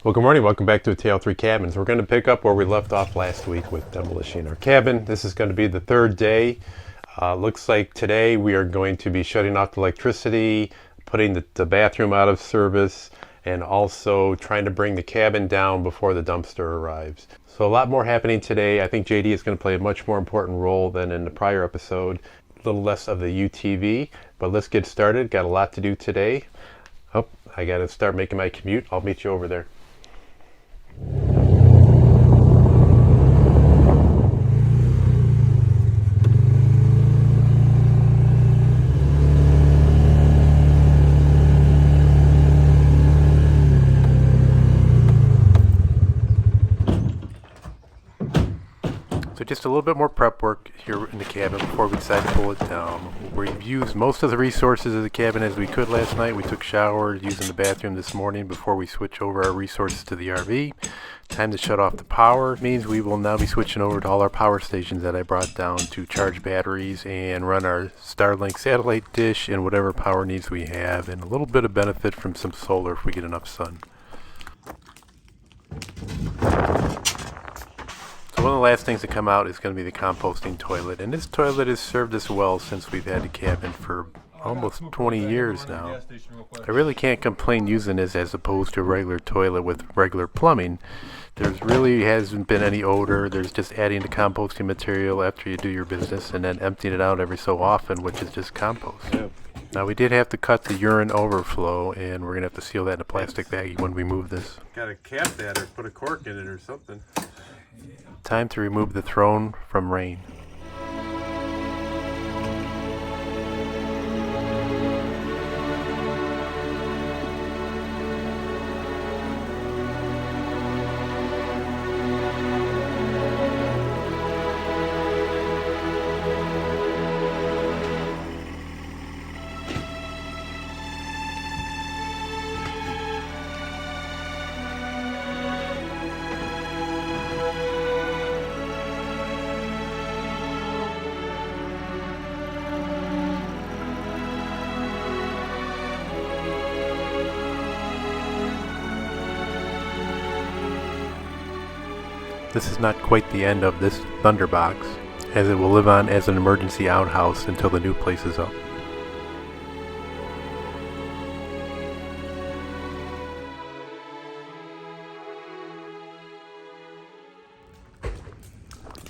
Well, good morning. Welcome back to A Tale of Three Cabins. We're going to pick up where we left off last week with demolishing our cabin. This is going to be the third day. Looks like today we are going to be shutting off the electricity, putting the bathroom out of service, and also trying to bring the cabin down before the dumpster arrives. So a lot more happening today. I think JD is going to play a much more important role than in the prior episode. A little less of the UTV, but let's get started. Got a lot to do today. Oh, I got to start making my commute. I'll meet you over there. So just a little bit more prep work here in the cabin before we decide to pull it down. We've used most of the resources of the cabin as we could last night. We took showers using the bathroom this morning before we switch over our resources to the RV. Time to shut off the power means we will now be switching over to all our power stations that I brought down to charge batteries and run our Starlink satellite dish and whatever power needs we have, and a little bit of benefit from some solar if we get enough sun. So one of the last things to come out is going to be the composting toilet, and this toilet has served us well since we've had the cabin for almost 20 years now. I really can't complain using this as opposed to a regular toilet with regular plumbing. There's really hasn't been any odor. There's just adding the composting material after you do your business and then emptying it out every so often, which is just compost. Now we did have to cut the urine overflow, and we're going to have to seal that in a plastic baggie when we move this. Got to cap that or put a cork in it or something. Time to remove the throne from rain. This is not quite the end of this thunderbox, as it will live on as an emergency outhouse until the new place is up.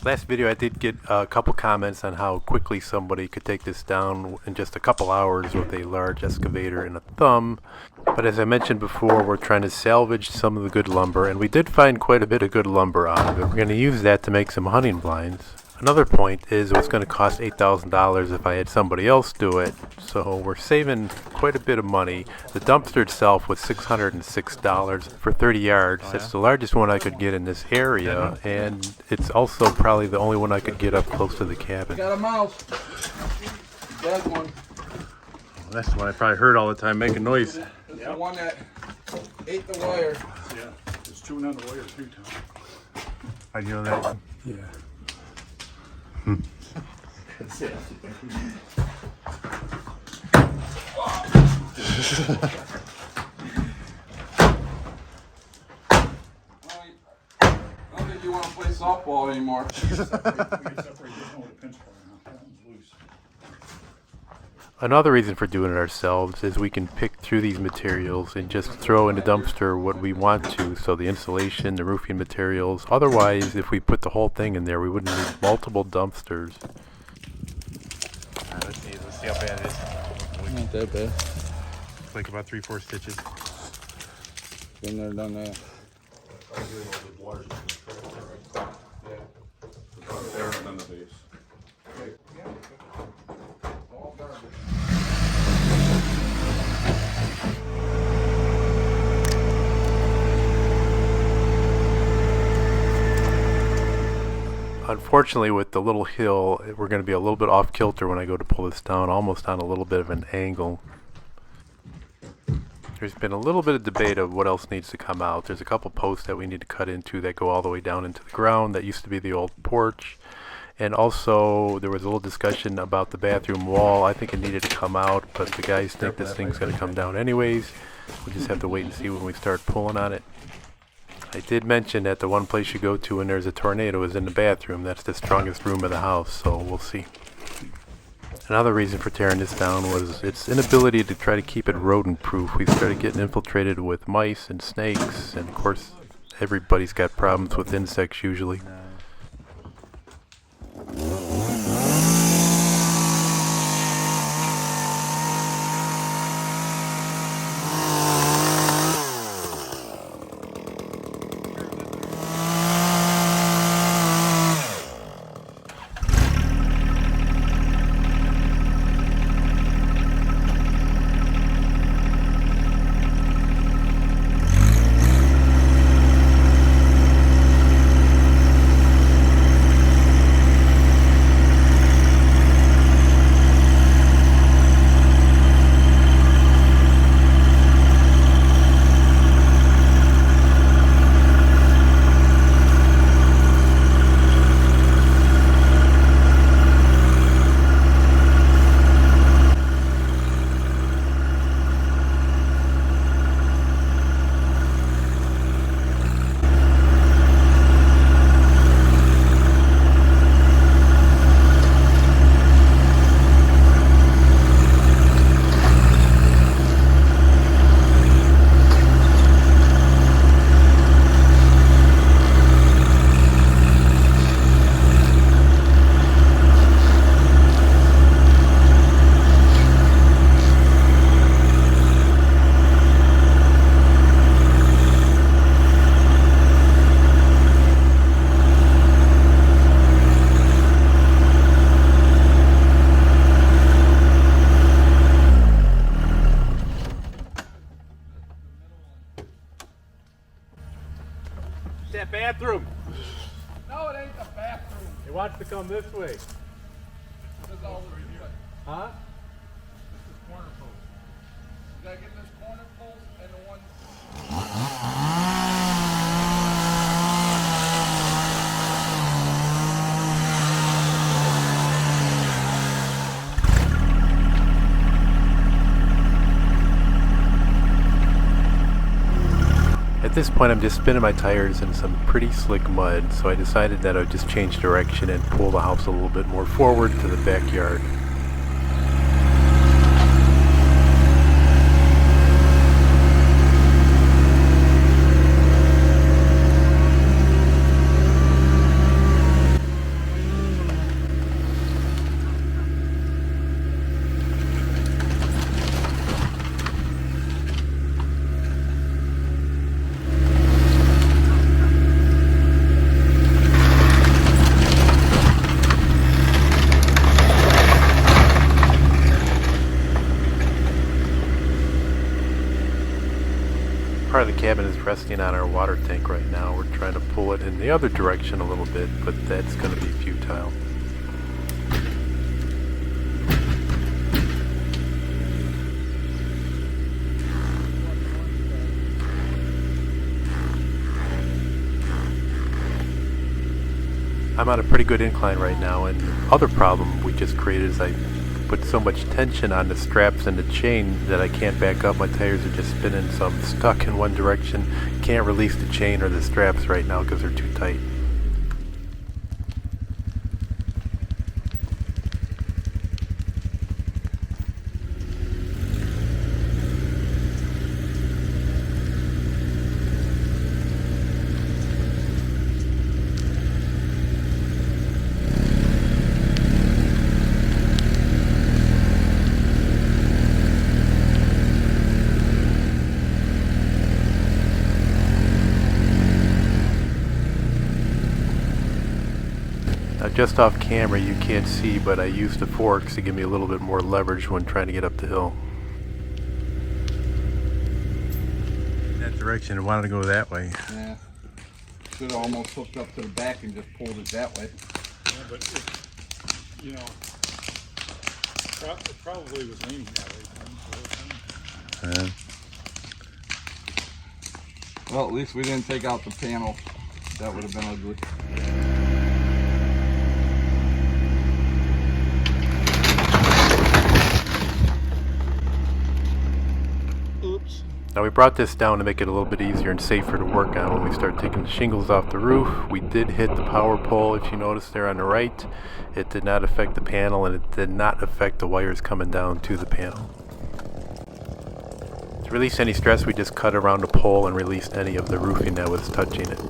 Last video I did get a couple comments on how quickly somebody could take this down in just a couple hours with a large excavator and a thumb. But as I mentioned before, we're trying to salvage some of the good lumber, and we did find quite a bit of good lumber out of it. We're going to use that to make some hunting blinds. Another point is it was going to cost $8,000 if I had somebody else do it, so we're saving quite a bit of money. The dumpster itself was $606 for 30 yards. That's the largest one I could get in this area, and it's also probably the only one I could get up close to the cabin. Got a mouse. Dead one. That's the one I probably heard all the time making noise. It's the one that ate the wire. Yeah, it's chewing on the wire too, Tom. How'd you know that? Yeah. I don't think you want to play softball anymore. We can separate this one with a pinch bar now. That one's loose. Another reason for doing it ourselves is we can pick through these materials and just throw in the dumpster what we want to, so the insulation, the roofing materials. Otherwise, if we put the whole thing in there, we wouldn't need multiple dumpsters. Let's see how bad it is. Not that bad. It's like about 3-4 stitches. Been there, done that. There and then the base. Unfortunately, with the little hill, we're going to be a little bit off kilter when I go to pull this down, almost on a little bit of an angle. There's been a little bit of debate of what else needs to come out. There's a couple posts that we need to cut into that go all the way down into the ground. That used to be the old porch. And also, there was a little discussion about the bathroom wall. I think it needed to come out, but the guys think this thing's going to come down anyways. We just have to wait and see when we start pulling on it. I did mention that the one place you go to when there's a tornado is in the bathroom. That's the strongest room of the house, so we'll see. Another reason for tearing this down was its inability to try to keep it rodent-proof. We started getting infiltrated with mice and snakes, and of course, everybody's got problems with insects usually. That bathroom. No, it ain't the bathroom. It wants to come this way. This is all this way. Huh? This is corner post. You gotta get this corner post and the one. At this point I'm just spinning my tires in some pretty slick mud, so I decided that I would just change direction and pull the house a little bit more forward to the backyard. Part of the cabin is resting on our water tank right now. We're trying to pull it in the other direction a little bit, but that's going to be futile. I'm on a pretty good incline right now, and the other problem we just created is I put so much tension on the straps and the chain that I can't back up. My tires are just spinning, so I'm stuck in one direction. Can't release the chain or the straps right now because they're too tight. Just off camera you can't see, but I used the forks to give me a little bit more leverage when trying to get up the hill. That direction, I wanted to go that way. Yeah. Should have almost hooked up to the back and just pulled it that way. Yeah, but it, you know, it probably was leaning that way. Well, at least we didn't take out the panel. That would have been ugly. Oops. Now we brought this down to make it a little bit easier and safer to work on when we start taking the shingles off the roof. We did hit the power pole, if you notice there on the right. It did not affect the panel, and it did not affect the wires coming down to the panel. To release any stress, we just cut around the pole and released any of the roofing that was touching it.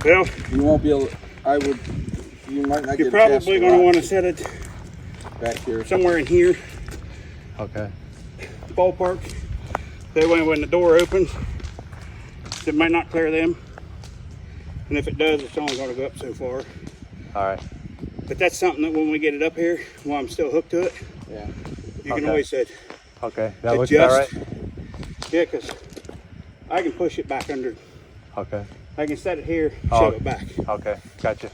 Well, You won't be able. You might not you're get a chance probably to going to want to watch set it back here. somewhere in here, Okay. ballpark. That way when the door opens, it might not clear them. And if it does, it's only going to go up so far. Alright. But that's something that when we get it up here, while I'm still hooked to it, Yeah. you can Okay. always say, Okay. That looks Adjust. alright? yeah, because I can push it back under. Okay. I can set it here, Oh. shove it back. Okay. Gotcha.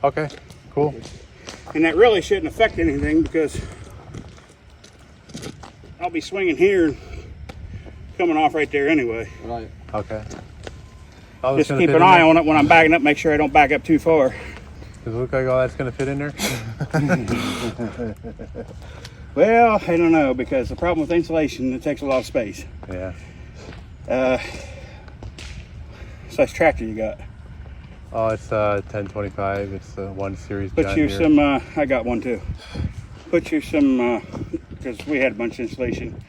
Okay. Cool. And that really shouldn't affect anything because I'll be swinging here and coming off right there anyway. Right. Okay. Just keep an eye on it when I'm backing up, make sure I don't back up too far. Does it look like all that's going to fit in there? Well, I don't know, because the problem with insulation, it takes a lot of space. Yeah. Size tractor you got? Oh, it's 1025. It's the 1 Series Put John you Deere. some, I got one too. Put you some, because we had a bunch of insulation.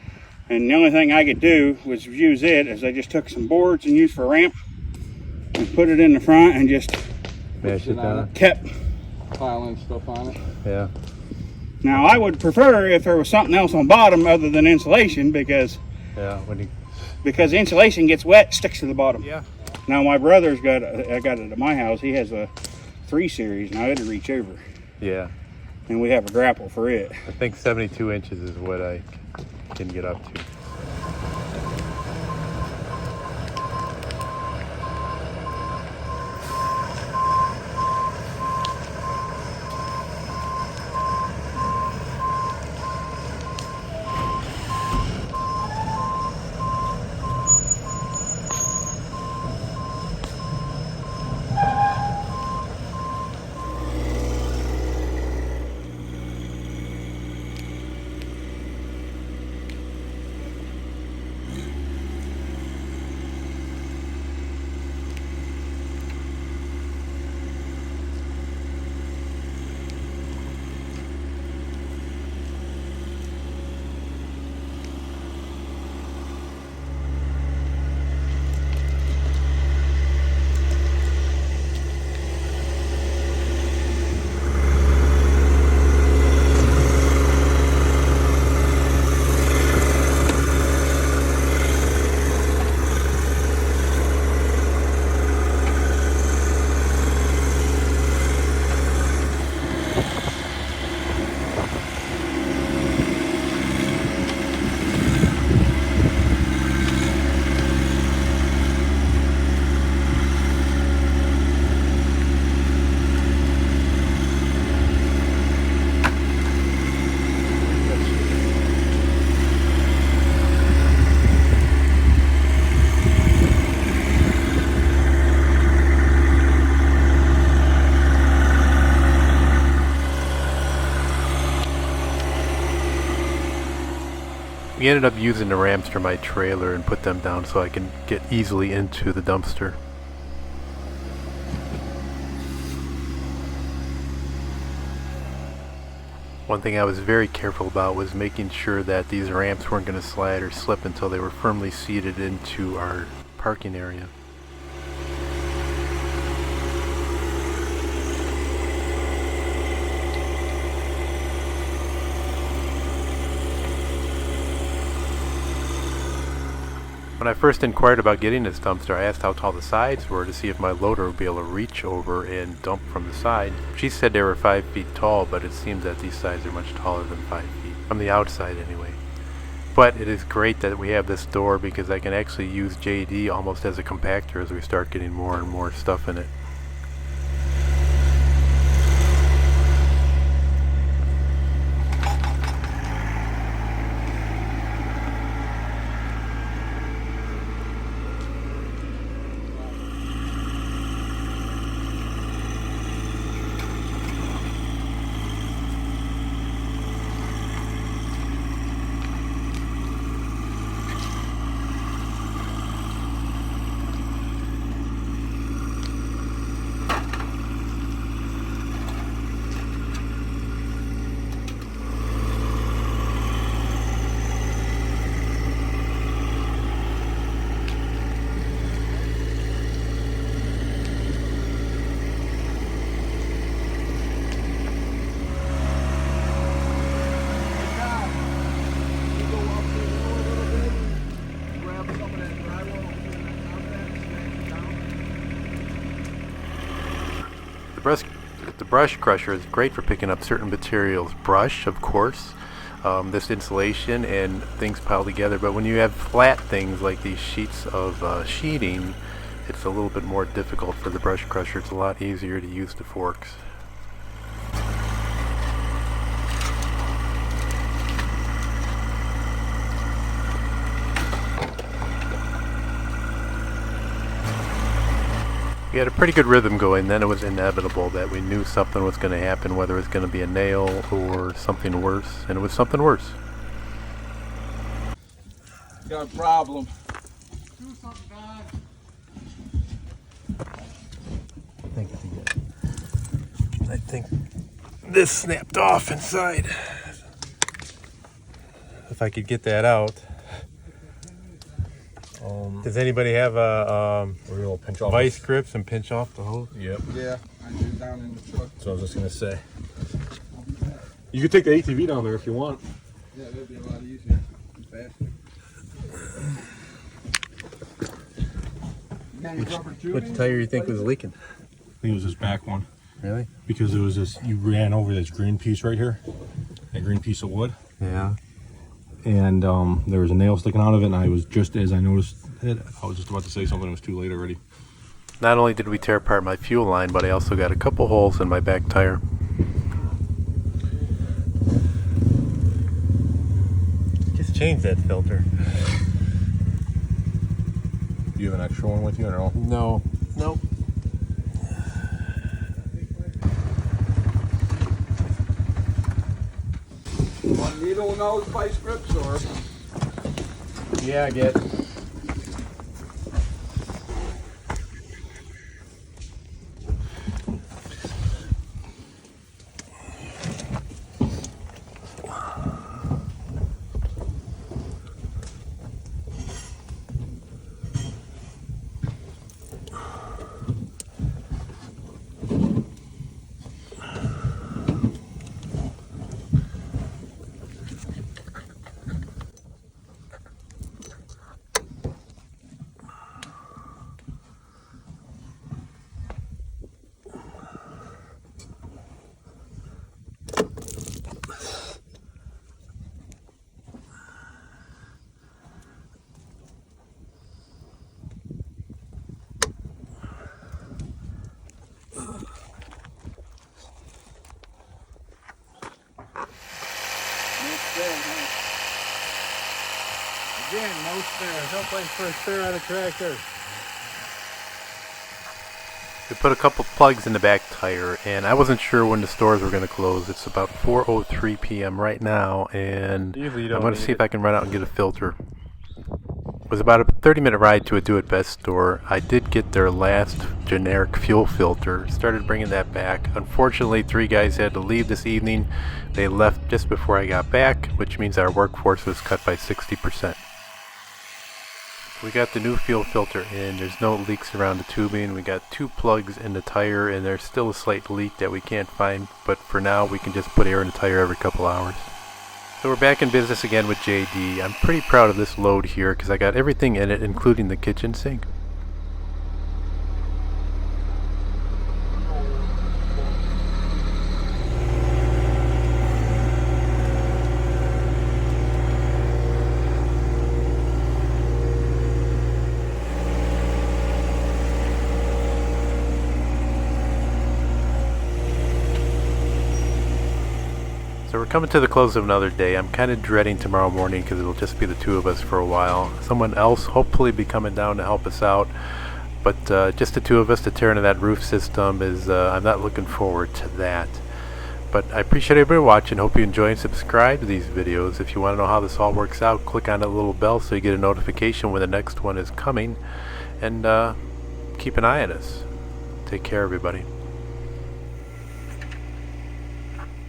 And the only thing I could do was use it, as I just took some boards and used for a ramp and put it in the front and just Mash it down. kept. Piling stuff on it. Yeah. Now I would prefer if there was something else on bottom other than insulation because Yeah. When you. insulation gets wet, sticks to the bottom. Yeah. Now my brother's got, I got it at my house, he has a 3 Series, now it'll reach over. Yeah. And we have a grapple for it. I think 72 inches is what I can get up to. We ended up using the ramps for my trailer and put them down so I can get easily into the dumpster. One thing I was very careful about was making sure that these ramps weren't going to slide or slip until they were firmly seated into our parking area. When I first inquired about getting this dumpster, I asked how tall the sides were to see if my loader would be able to reach over and dump from the side. She said they were 5 feet tall, but it seems that these sides are much taller than 5 feet, from the outside anyway. But it is great that we have this door because I can actually use JD almost as a compactor as we start getting more and more stuff in it. The brush crusher is great for picking up certain materials. Brush, of course, this insulation and things piled together. But when you have flat things like these sheets of sheeting, it's a little bit more difficult for the brush crusher. It's a lot easier to use the forks. We had a pretty good rhythm going, then it was inevitable that we knew something was going to happen, whether it was going to be a nail or something worse, and it was something worse. Got a problem. Do something, Don. I think this snapped off inside. If I could get that out. Does anybody have a pinch off. vice grips and pinch off the hose? Yep. Yeah, I do down in the truck. So I was just gonna say. You could take the ATV down there if you want. Yeah, that'd be a lot easier and faster. Which tire you think was leaking? I think it was this back one. Really? Because it was this, you ran over this green piece right here. That green piece of wood. Yeah. And there was a nail sticking out of it, and I was just as I noticed it, I was just about to say something, it was too late already. Not only did we tear apart my fuel line, but I also got a couple holes in my back tire. Just change that filter. Do you have an extra one with you or no? No. Nope. One needle nose vice grips or? Yeah, I get. Again, no spare. No place for a spare on a tractor. We put a couple plugs in the back tire, and I wasn't sure when the stores were going to close. It's about 4:03 p.m. right now, and Usually you I'm don't going to need see it. if I can run out and get a filter. It was about a 30-minute ride to a do-it-best store. I did get their last generic fuel filter. Started bringing that back. Unfortunately, 3 guys had to leave this evening. They left just before I got back, which means our workforce was cut by 60%. We got the new fuel filter in. There's no leaks around the tubing. We got 2 plugs in the tire, and there's still a slight leak that we can't find, but for now we can just put air in the tire every couple hours. So we're back in business again with JD. I'm pretty proud of this load here because I got everything in it, including the kitchen sink. we're coming to the close of another day. I'm kind of dreading tomorrow morning because it'll just be the two of us for a while. Someone else hopefully be coming down to help us out. But just the two of us to tear into that roof system is, I'm not looking forward to that. But I appreciate everybody watching. Hope you enjoy and subscribe to these videos. If you want to know how this all works out, click on that little bell so you get a notification when the next one is coming. And keep an eye on us. Take care, everybody.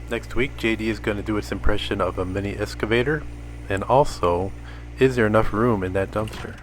Next week, JD is going to do its impression of a mini excavator. And also, is there enough room in that dumpster?